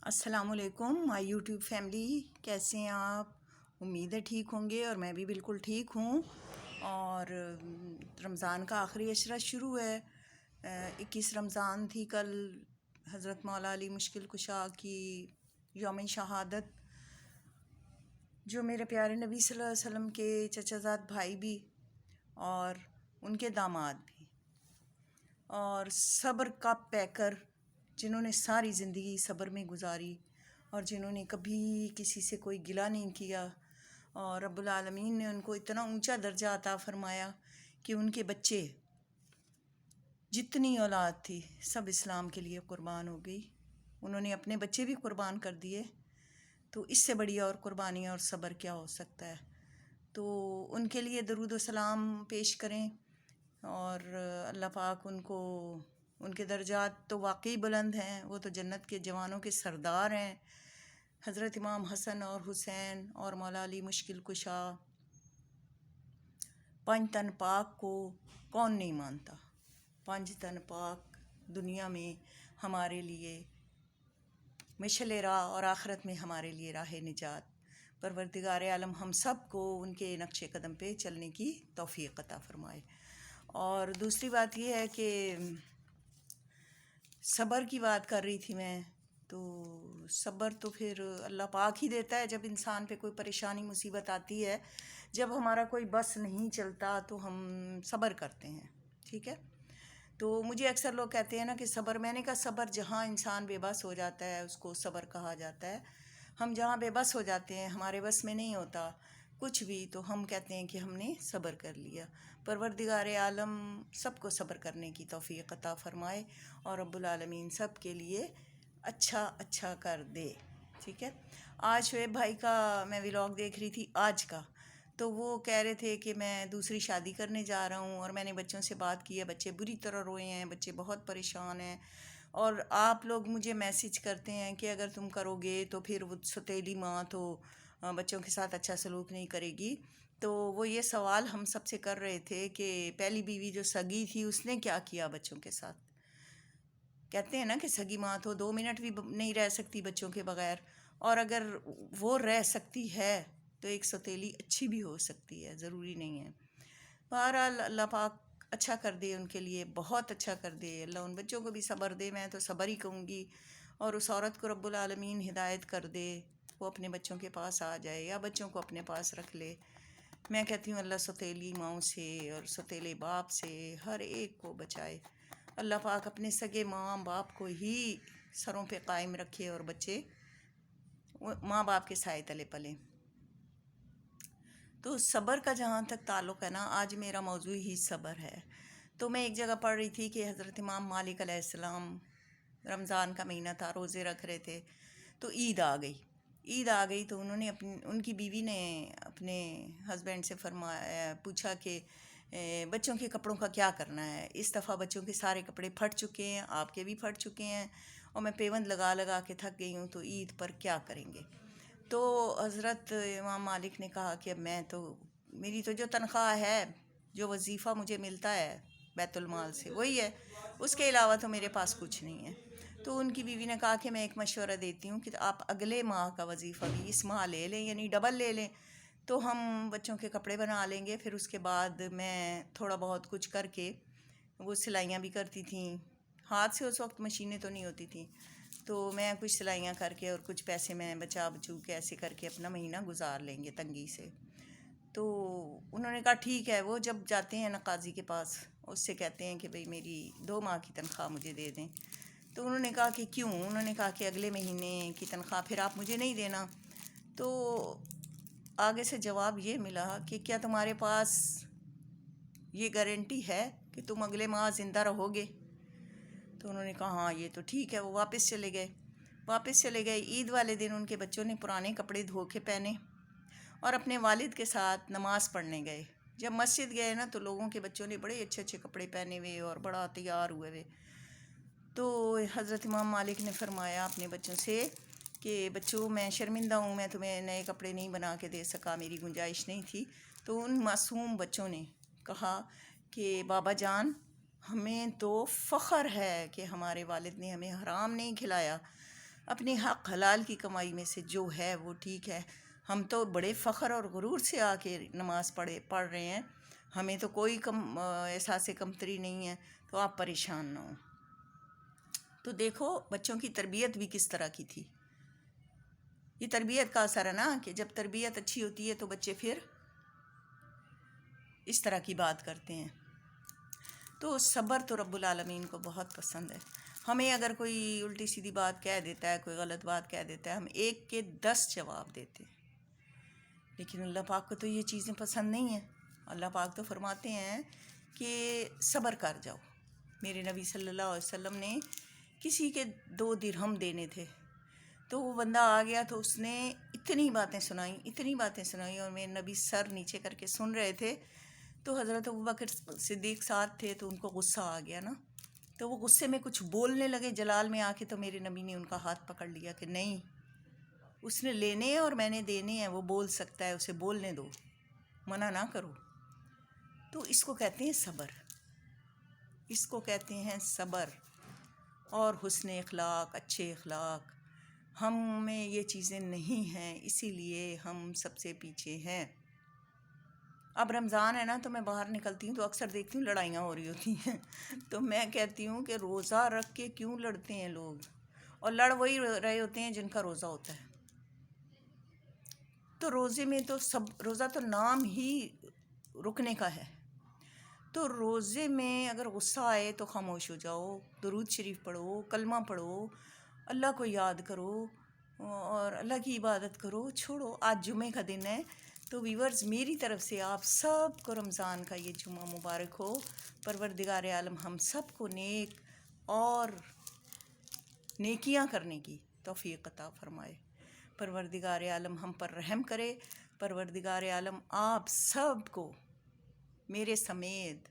السلام علیکم مائی YouTube family, کیسے ہیں آپ؟ امید ہے ٹھیک ہوں گے، اور میں بھی بالکل ٹھیک ہوں۔ اور رمضان کا آخری عشرہ شروع ہے۔ 21 رمضان تھی کل، حضرت مولا علی مشکل کشا کی یوم شہادت، جو میرے پیارے نبی صلی اللہ علیہ وسلم کے چچا زاد بھائی بھی اور ان کے داماد بھی، اور صبر کا پیکر، جنہوں نے ساری زندگی صبر میں گزاری اور جنہوں نے کبھی کسی سے کوئی گلہ نہیں کیا، اور رب العالمین نے ان کو اتنا اونچا درجہ عطا فرمایا کہ ان کے بچے، جتنی اولاد تھی سب اسلام کے لیے قربان ہو گئی۔ انہوں نے اپنے بچے بھی قربان کر دیے، تو اس سے بڑی اور قربانی اور صبر کیا ہو سکتا ہے؟ تو ان کے لیے درود و سلام پیش کریں، اور اللہ پاک ان کے درجات تو واقعی بلند ہیں، وہ تو جنت کے جوانوں کے سردار ہیں۔ حضرت امام حسن اور حسین اور مولا علی مشکل کشا، پنج تن پاک کو کون نہیں مانتا؟ پنج تن پاک دنیا میں ہمارے لیے مشعل راہ اور آخرت میں ہمارے لیے راہ نجات۔ پروردگار عالم ہم سب کو ان کے نقش قدم پہ چلنے کی توفیق عطا فرمائے۔ اور دوسری بات یہ ہے کہ صبر کی بات کر رہی تھی میں، تو صبر تو پھر اللہ پاک ہی دیتا ہے۔ جب انسان پہ کوئی پریشانی مصیبت آتی ہے، جب ہمارا کوئی بس نہیں چلتا تو ہم صبر کرتے ہیں، ٹھیک ہے؟ تو مجھے اکثر لوگ کہتے ہیں نا کہ صبر، میں نے کہا صبر جہاں انسان بے بس ہو جاتا ہے اس کو صبر کہا جاتا ہے۔ ہم جہاں بے بس ہو جاتے ہیں، ہمارے بس میں نہیں ہوتا کچھ بھی، تو ہم کہتے ہیں کہ ہم نے صبر کر لیا۔ پروردگار عالم سب کو صبر کرنے کی توفیق عطا فرمائے، اور رب العالمین سب کے لیے اچھا کر دے، ٹھیک ہے؟ آج شعیب بھائی کا میں ولاگ دیکھ رہی تھی آج کا، تو وہ کہہ رہے تھے کہ میں دوسری شادی کرنے جا رہا ہوں، اور میں نے بچوں سے بات کی ہے، بچے بری طرح روئے ہیں، بچے بہت پریشان ہیں، اور آپ لوگ مجھے میسج کرتے ہیں کہ اگر تم کرو گے تو پھر وہ ستیلی ماں تو بچوں کے ساتھ اچھا سلوک نہیں کرے گی۔ تو وہ یہ سوال ہم سب سے کر رہے تھے کہ پہلی بیوی جو سگی تھی اس نے کیا کیا بچوں کے ساتھ؟ کہتے ہیں نا کہ سگی ماں تو 2 منٹ بھی نہیں رہ سکتی بچوں کے بغیر، اور اگر وہ رہ سکتی ہے تو ایک ستیلی اچھی بھی ہو سکتی ہے، ضروری نہیں ہے۔ بہرحال اللہ پاک اچھا کر دے ان کے لیے، بہت اچھا کر دے، اللہ ان بچوں کو بھی صبر دے، میں تو صبر ہی کہوں گی، اور اس عورت کو رب العالمین ہدایت کر دے، وہ اپنے بچوں کے پاس آ جائے یا بچوں کو اپنے پاس رکھ لے۔ میں کہتی ہوں اللہ ستیلی ماؤں سے اور ستیلے باپ سے ہر ایک کو بچائے۔ اللہ پاک اپنے سگے ماں باپ کو ہی سروں پہ قائم رکھے، اور بچے ماں باپ کے سائے تلے پلیں۔ تو صبر کا جہاں تک تعلق ہے نا، آج میرا موضوع ہی صبر ہے۔ تو میں ایک جگہ پڑھ رہی تھی کہ حضرت امام مالک علیہ السلام، رمضان کا مہینہ تھا، روزے رکھ رہے تھے، تو عید آ گئی تو انہوں نے ان کی بیوی نے اپنے ہسبینڈ سے پوچھا کہ بچوں کے کپڑوں کا کیا کرنا ہے؟ اس دفعہ بچوں کے سارے کپڑے پھٹ چکے ہیں، آپ کے بھی پھٹ چکے ہیں، اور میں پیوند لگا کے تھک گئی ہوں، تو عید پر کیا کریں گے؟ تو حضرت امام مالک نے کہا کہ اب میری تو جو تنخواہ ہے، جو وظیفہ مجھے ملتا ہے بیت المال سے، وہی ہے، اس کے علاوہ تو میرے پاس کچھ نہیں ہے۔ تو ان کی بیوی نے کہا کہ میں ایک مشورہ دیتی ہوں کہ آپ اگلے ماہ کا وظیفہ بھی اس ماہ لے لیں، یعنی ڈبل لے لیں، تو ہم بچوں کے کپڑے بنا لیں گے، پھر اس کے بعد میں تھوڑا بہت کچھ کر کے، وہ سلائیاں بھی کرتی تھیں ہاتھ سے، اس وقت مشینیں تو نہیں ہوتی تھیں، تو میں کچھ سلائیاں کر کے اور کچھ پیسے میں بچو کے ایسے کر کے اپنا مہینہ گزار لیں گے تنگی سے۔ تو انہوں نے کہا ٹھیک ہے۔ وہ جب جاتے ہیں نا قاضی کے پاس، اس سے کہتے ہیں کہ بھئی میری 2 ماہ کی تنخواہ مجھے دے دیں، تو انہوں نے کہا کہ کیوں؟ انہوں نے کہا کہ اگلے مہینے کی تنخواہ پھر آپ مجھے نہیں دینا۔ تو آگے سے جواب یہ ملا کہ کیا تمہارے پاس یہ گارنٹی ہے کہ تم اگلے ماہ زندہ رہو گے؟ تو انہوں نے کہا ہاں یہ تو ٹھیک ہے۔ وہ واپس چلے گئے۔ عید والے دن ان کے بچوں نے پرانے کپڑے دھو کے پہنے اور اپنے والد کے ساتھ نماز پڑھنے گئے۔ جب مسجد گئے نا، تو لوگوں کے بچوں نے بڑے اچھے کپڑے پہنے ہوئے اور بڑا تیار ہوئے ہوئے، تو حضرت امام مالک نے فرمایا اپنے بچوں سے کہ بچوں میں شرمندہ ہوں، میں تمہیں نئے کپڑے نہیں بنا کے دے سکا، میری گنجائش نہیں تھی۔ تو ان معصوم بچوں نے کہا کہ بابا جان، ہمیں تو فخر ہے کہ ہمارے والد نے ہمیں حرام نہیں کھلایا، اپنے حق حلال کی کمائی میں سے جو ہے وہ ٹھیک ہے. ہم تو بڑے فخر اور غرور سے آ کے نماز پڑھ رہے ہیں، ہمیں تو کوئی احساس کمتری نہیں ہے، تو آپ پریشان نہ ہوں. تو دیکھو بچوں کی تربیت بھی کس طرح کی تھی. یہ تربیت کا اثر ہے نا، کہ جب تربیت اچھی ہوتی ہے تو بچے پھر اس طرح کی بات کرتے ہیں. تو صبر تو رب العالمین کو بہت پسند ہے. ہمیں اگر کوئی الٹی سیدھی بات کہہ دیتا ہے، کوئی غلط بات کہہ دیتا ہے، ہم 1 کے 10 جواب دیتے ہیں. لیکن اللہ پاک کو تو یہ چیزیں پسند نہیں ہیں. اللہ پاک تو فرماتے ہیں کہ صبر کر جاؤ. میرے نبی صلی اللہ علیہ وسلم نے کسی کے 2 درہم دینے تھے، تو وہ بندہ آ گیا تو اس نے اتنی باتیں سنائیں، اور میرے نبی سر نیچے کر کے سن رہے تھے. تو حضرت ابوبکر صدیق ساتھ تھے، تو ان کو غصہ آ گیا نا، تو وہ غصے میں کچھ بولنے لگے جلال میں آ کے. تو میرے نبی نے ان کا ہاتھ پکڑ لیا کہ نہیں، اس نے لینے ہیں اور میں نے دینے ہیں، وہ بول سکتا ہے، اسے بولنے دو، منع نہ کرو. تو اس کو کہتے ہیں صبر، اس کو کہتے ہیں صبر اور حسن اخلاق، اچھے اخلاق. ہم میں یہ چیزیں نہیں ہیں، اسی لیے ہم سب سے پیچھے ہیں. اب رمضان ہے نا، تو میں باہر نکلتی ہوں تو اکثر دیکھتی ہوں لڑائیاں ہو رہی ہوتی ہیں. تو میں کہتی ہوں کہ روزہ رکھ کے کیوں لڑتے ہیں لوگ، اور لڑ وہی رہے ہوتے ہیں جن کا روزہ ہوتا ہے. تو روزے میں تو روزہ تو نام ہی رکنے کا ہے. تو روزے میں اگر غصہ آئے تو خاموش ہو جاؤ، درود شریف پڑھو، کلمہ پڑھو، اللہ کو یاد کرو اور اللہ کی عبادت کرو. چھوڑو، آج جمعے کا دن ہے. تو ویورز، میری طرف سے آپ سب کو رمضان کا یہ جمعہ مبارک ہو. پروردگار عالم ہم سب کو نیک اور نیکیاں کرنے کی توفیق عطا فرمائے. پروردگار عالم ہم پر رحم کرے. پروردگار عالم آپ سب کو، میرے سمیت،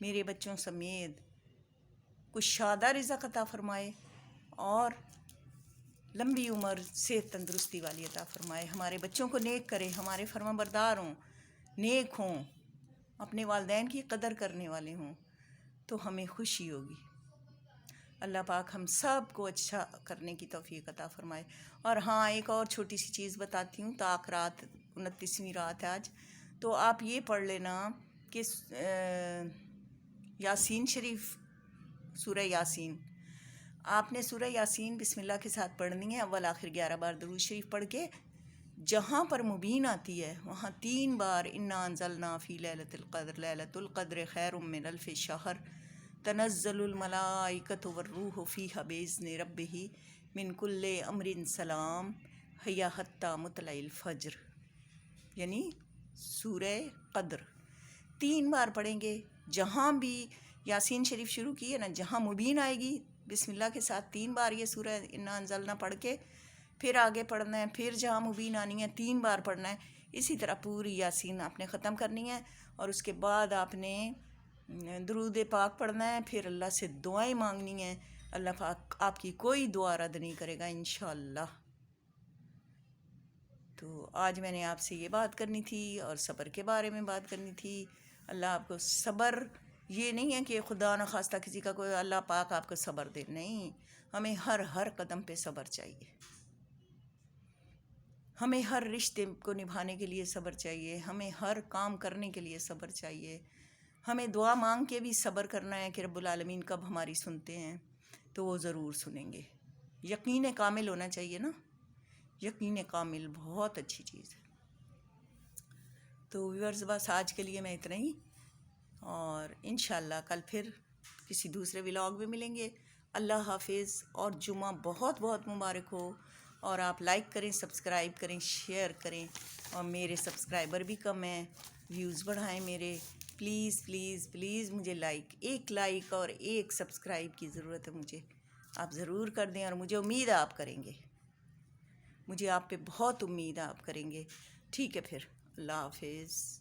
میرے بچوں سمیت، کشادہ رزق عطا فرمائے اور لمبی عمر، صحت، تندرستی والی عطا فرمائے. ہمارے بچوں کو نیک کرے، ہمارے فرما بردار ہوں، نیک ہوں، اپنے والدین کی قدر کرنے والے ہوں، تو ہمیں خوشی ہوگی. اللہ پاک ہم سب کو اچھا کرنے کی توفیق عطا فرمائے. اور ہاں، ایک اور چھوٹی سی چیز بتاتی ہوں. طاق رات 29ویں رات ہے آج، تو آپ یہ پڑھ لینا کہ یاسین شریف، سورہ یاسین، آپ نے سورہ یاسین بسم اللہ کے ساتھ پڑھنی ہے. اول آخر 11 بار درود شریف پڑھ کے جہاں پر مبین آتی ہے وہاں 3 بار انا انزلنا فی لیلۃ القدر، لیلۃ القدر خیر من الف شہر، تنزل الملائکۃ والروح فیہا باذن ربہ من کل امر سلام، ہی حتی مطلع الفجر، یعنی سورہ قدر 3 بار پڑھیں گے. جہاں بھی یاسین شریف شروع کی ہے نا، جہاں مبین آئے گی بسم اللہ کے ساتھ 3 بار یہ سورہ انا انزلنا پڑھ کے پھر آگے پڑھنا ہے. پھر جہاں مبین آنی ہے 3 بار پڑھنا ہے. اسی طرح پوری یاسین آپ نے ختم کرنی ہے، اور اس کے بعد آپ نے درود پاک پڑھنا ہے. پھر اللہ سے دعائیں مانگنی ہیں. اللہ پاک آپ کی کوئی دعا رد نہیں کرے گا انشاءاللہ. تو آج میں نے آپ سے یہ بات کرنی تھی اور صبر کے بارے میں بات کرنی تھی. اللہ آپ کو صبر، یہ نہیں ہے کہ خدا نہ خواستہ کسی کا کوئی، اللہ پاک آپ کو صبر دے. نہیں، ہمیں ہر قدم پہ صبر چاہیے. ہمیں ہر رشتے کو نبھانے کے لیے صبر چاہیے. ہمیں ہر کام کرنے کے لیے صبر چاہیے. ہمیں دعا مانگ کے بھی صبر کرنا ہے کہ رب العالمین کب ہماری سنتے ہیں، تو وہ ضرور سنیں گے. یقین کامل ہونا چاہیے نا، یقین کامل بہت اچھی چیز ہے. تو ویورز، بس آج کے لیے میں اتنا ہی، اور انشاءاللہ کل پھر کسی دوسرے ولاگ میں ملیں گے. اللہ حافظ، اور جمعہ بہت بہت مبارک ہو. اور آپ لائک کریں، سبسکرائب کریں، شیئر کریں. اور میرے سبسکرائبر بھی کم ہیں، ویوز بڑھائیں میرے. پلیز پلیز پلیز مجھے ایک لائک اور ایک سبسکرائب کی ضرورت ہے مجھے. آپ ضرور کر دیں، اور مجھے امید ہے آپ کریں گے. مجھے آپ پہ بہت امید ہے آپ کریں گے. ٹھیک ہے پھر، اللہ حافظ.